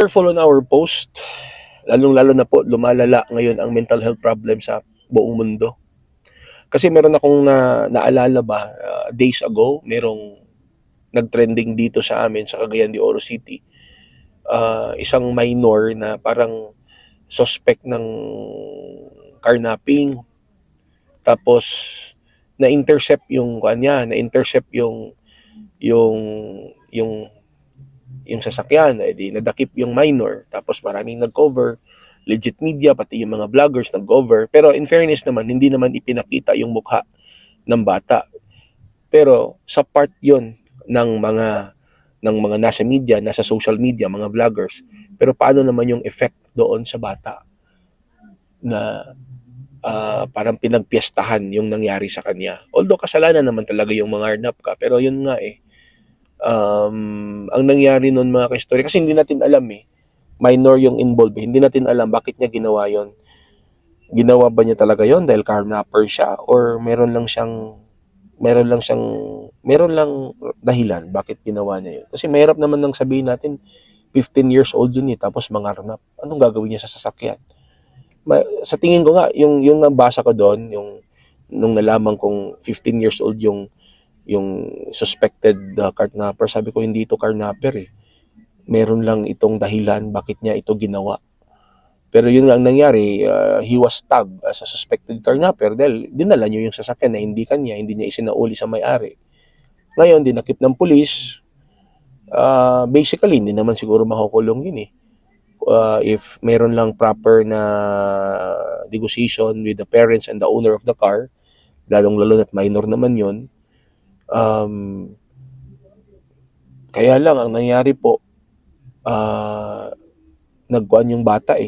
Careful on our post, lalong-lalo na po lumalala ngayon ang mental health problem sa buong mundo. Kasi meron akong naalala ba, days ago, merong nag-trending dito sa amin sa Cagayan de Oro City. Isang minor na parang suspect ng carnapping. Tapos na-intercept yung kanya, na-intercept yung yung yung sasakyan, di nadakip yung minor. Tapos maraming nag-cover, legit media, pati yung mga vloggers nag-cover. Pero in fairness naman, hindi naman ipinakita yung mukha ng bata. Pero sa part yon ng mga nasa media, nasa social media, mga vloggers. Pero paano naman yung effect doon sa bata na parang pinagpiestahan yung nangyari sa kanya. Although kasalanan naman talaga yung mga arnap ka, pero yun nga ang nangyari noon mga ka-story, kasi hindi natin alam minor yung involved, hindi natin alam bakit niya ginawa yon. Ginawa ba niya talaga yon dahil carnapper siya, or meron lang dahilan bakit ginawa niya yun. Kasi mahirap naman nang sabihin natin 15 years old yun tapos mangarnap. Anong gagawin niya sa sasakyan? Sa tingin ko nga, yung nabasa ko doon, nung nalaman kong 15 years old yung suspected carnapper, sabi ko hindi ito carnapper Meron lang itong dahilan bakit niya ito ginawa. Pero yun nga ang nangyari, he was tagged as a suspected carnapper dahil dinala niyo yung sasakyan na hindi kanya, hindi niya isinauli sa may-ari. Ngayon, dinakip ng pulis. Basically, hindi naman siguro makukulong yun if meron lang proper na negotiation with the parents and the owner of the car, lalong-lalo na't minor naman yun. Kaya lang, ang nangyari po, nagkuhan yung bata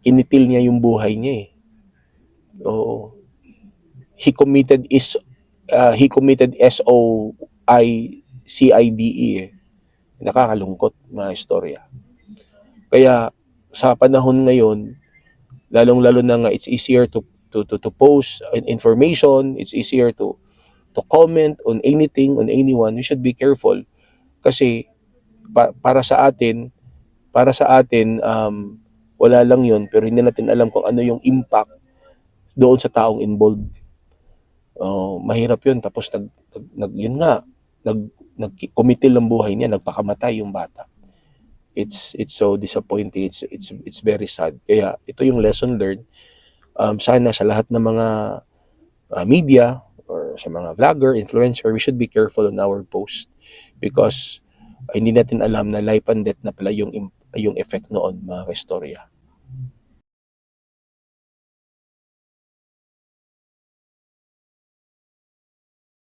kinitil niya yung buhay niya Oo. He committed SOICIDE Nakakalungkot mga istorya. Kaya sa panahon ngayon, lalong-lalo na nga, it's easier to post information, it's easier to comment on anything, on anyone. We should be careful kasi para sa atin wala lang yun, pero hindi natin alam kung ano yung impact doon sa taong involved. Mahirap yun, tapos yun nga, nagkumitil ang buhay niya, nagpakamatay yung bata. It's so disappointing, it's very sad. Kaya ito yung lesson learned. Sana sa lahat ng mga media or sa mga vlogger, influencer, we should be careful on our post because hindi natin alam na life and death na pala yung effect noon mga ka-istorya.